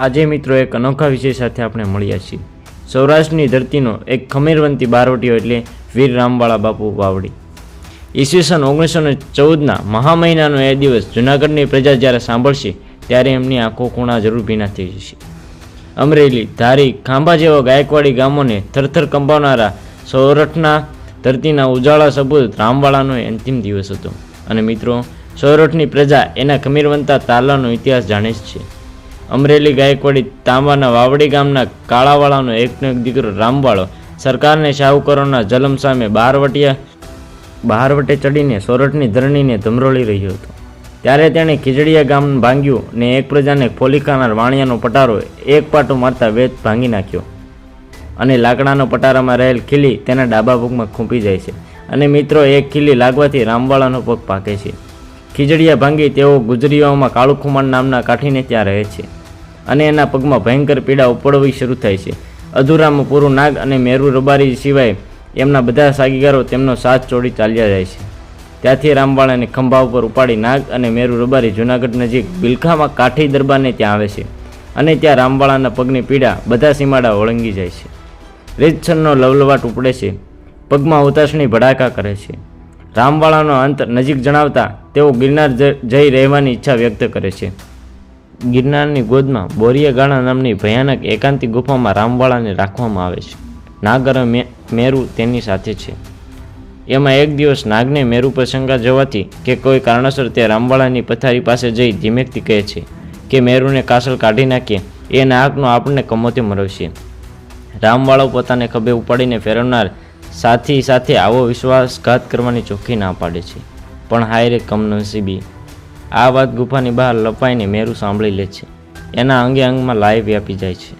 આજે મિત્રો એક અનોખા વિષય સાથે આપણે મળ્યા છીએ। સૌરાષ્ટ્રની ધરતીનો એક ખમીરવંતી બારવટીયો એટલે વીર રામવાળા બાપુ વાવડી। ઈસવીસન 1914ના મહા મહિનાનો એ દિવસ જૂનાગઢની પ્રજા જ્યારે સાંભળશે ત્યારે એમની આંખો ખૂણા જરૂર ભીના થઈ જશે। અમરેલી, ધારી, ખાંભા જેવા ગાયકવાડી ગામોને થરથર કંપાવનારા સૌરાષ્ટ્રના ધરતીના ઉજાળા સપૂત રામવાળાનો અંતિમ દિવસ હતો। અને મિત્રો, સૌરાષ્ટ્રની પ્રજા એના ખમીરવંતા તાલાનો ઇતિહાસ જાણે જ છે। અમરેલી ગાયકવાડી તાંબાના વાવડી ગામના કાળાવાળાનો એકનો એક દીકરો રામવાળો સરકારને શાહુકારોના જલમ સામે બહારવટે ચડીને સૌરાષ્ટ્રની ધરણીને ધમરોળી રહ્યો હતો। ત્યારે તેણે ખીજડીયા ગામ ભાંગ્યું ને એક પ્રજાને ફોલી ખાનાર વાણિયાનો પટારો એક પાટો મારતા વેચ ભાંગી નાખ્યો અને લાકડાનો પટારામાં રહેલ ખીલી તેના ડાબા પગમાં ખૂંપી જાય છે। અને મિત્રો, એક ખીલી લાગવાથી રામવાળાનો પગ પાકે છે। ખીજડીયા ભાંગી તેઓ ગુજરીઓમાં કાળુખુમાર નામના કાઠીને ત્યાં રહે છે અને એના પગમાં ભયંકર પીડા ઉપડવી શરૂ થાય છે। અધૂરામાં પૂરું નાગ અને મેરુ રબારી સિવાય એમના બધા સાગીગારો તેમનો સાથ છોડી ચાલ્યા જાય છે। ત્યાંથી રામવાળાને ખંભા ઉપર ઉપાડી નાગ અને મેરુ રબારી જૂનાગઢ નજીક બિલખામાં કાઠી દરબારને ત્યાં આવે છે અને ત્યાં રામવાળાના પગની પીડા બધા સીમાડા ઓળંગી જાય છે। રીતસરનો લવલવાટ ઉપડે છે, પગમાં ઉતાસણી ભડાકા કરે છે। રામવાળાનો અંત નજીક જણાવતા તેઓ ગિરનાર જઈ રહેવાની ઈચ્છા વ્યક્ત કરે છે। ગિરનારની ગોદમાં બોરિયાગાળા નામની ભયાનક એકાંતિક ગુફામાં રામવાળાને રાખવામાં આવે છે। નાગ અને મેરુ તેની સાથે છે। એમાં એક દિવસ નાગને મેરુ પર શંકા જવાથી કે કોઈ કારણસર તે રામવાળાની પથારી પાસે જઈ ધીમેકથી કહે છે કે મેરુને કાસળ કાઢી નાખીએ, એ નાગનો આપણને કમોતે મરવશે। રામવાળો પોતાને ખભે ઉપાડીને ફેરવનાર સાથી સાથે આવો વિશ્વાસઘાત કરવાની ચોખ્ખી ના પાડે છે। પણ હાય રે કમનસીબી, આ વાત ગુફાની બહાર લપાઈને મેરુ સાંભળી લે છે। એના અંગે અંગમાં લાય વ્યાપી જાય છે।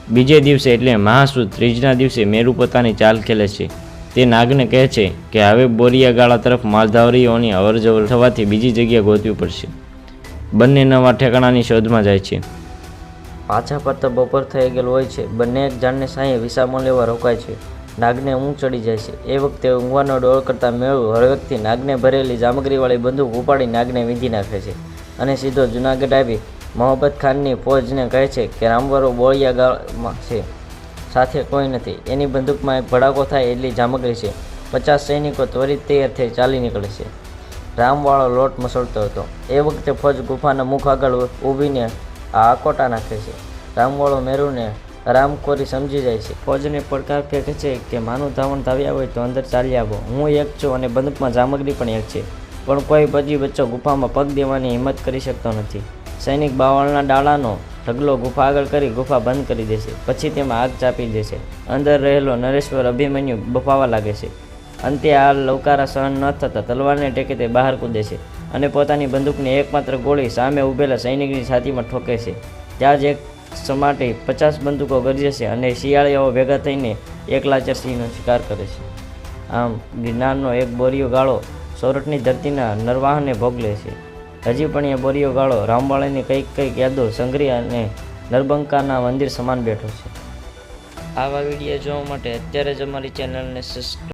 બીજે દિવસે એટલે મહાસુદ ત્રીજના દિવસે મેરુ પોતાની ચાલ ખેલે છે। તે નાગને કહે છે કે હવે બોરિયાગાળા તરફ માલધાવરીઓની અવરજવર થવાથી બીજી જગ્યા ગોતવી પડશે। બંને નવા ઠેકાણાની શોધમાં જાય છે। પાછા ફરતા બપોર થઈ ગયેલ હોય છે। બંને એક ઝાડને સાંયે વિસામો લેવા રોકાય છે। નાગને ઊંઘ ચડી જાય છે। એ વખતે ઊંઘવાનો ડોળ કરતા મેળુ હળવેકથી નાગને ભરેલી જામગરીવાળી બંદૂક ઉપાડી નાગને વીંધી નાખે છે અને સીધો જૂનાગઢ આવી મોહબ્બત ખાનની ફોજને કહે છે કે રામવાળો બોળિયાગાળામાં છે, સાથે કોઈ નથી। એની બંદૂકમાં એક ભડાકો થાય એટલી જામગરી છે। 50 સૈનિકો ત્વરિત તૈયાર થઈ ચાલી નીકળે છે। રામવાળો લોટ મસળતો હતો। એ વખતે ફોજ ગુફાના મુખ આગળ ઊભીને આકોટા નાખે છે। રામવાળો મેરુને રામખોરી સમજી જાય છે। ફોજને પડકાર ફેંકે છે કે માનું ધાવણ ધાવ્યા હોય તો અંદર ચાલી આવો, હું એક છું અને બંદૂકમાં જામગરી પણ એક છે। પણ કોઈ પછી બચ્ચો ગુફામાં પગ દેવાની હિંમત કરી શકતો નથી। સૈનિક બાવળના ડાળાનો ઢગલો ગુફા આગળ કરી ગુફા બંધ કરી દેશે, પછી તેમાં આગ ચાપી દેશે। અંદર રહેલો નરેશ્વર અભિમન્યુ બફાવા લાગે છે। અંતે આ લવકારા સહન ન થતા તલવારને ટેકે તે બહાર કૂદે છે અને પોતાની બંદૂકની એકમાત્ર ગોળી સામે ઊભેલા સૈનિકની છાતીમાં ઠોકે છે। ત્યાં જ એક સમાટે 50 બંદૂકો ગરજે છે અને શિયાળીઓ ભેગા થઈને એક લાચાર સિંહનો શિકાર કરે છે। આમ ગિરનારનો એક બોરિયો ગાળો સૌરાષ્ટ્રની ધરતીના નરવાહને ભોગ લે છે। હજી પણ એ બોરિયો ગાળો રામવાળાની કંઈક યાદો સંગ્રહી અને નરબંકાના મંદિર સમાન બેઠો છે। આવા વિડીયો જોવા માટે અત્યારે જ અમારી ચેનલને સબસ્ક્રાઈબ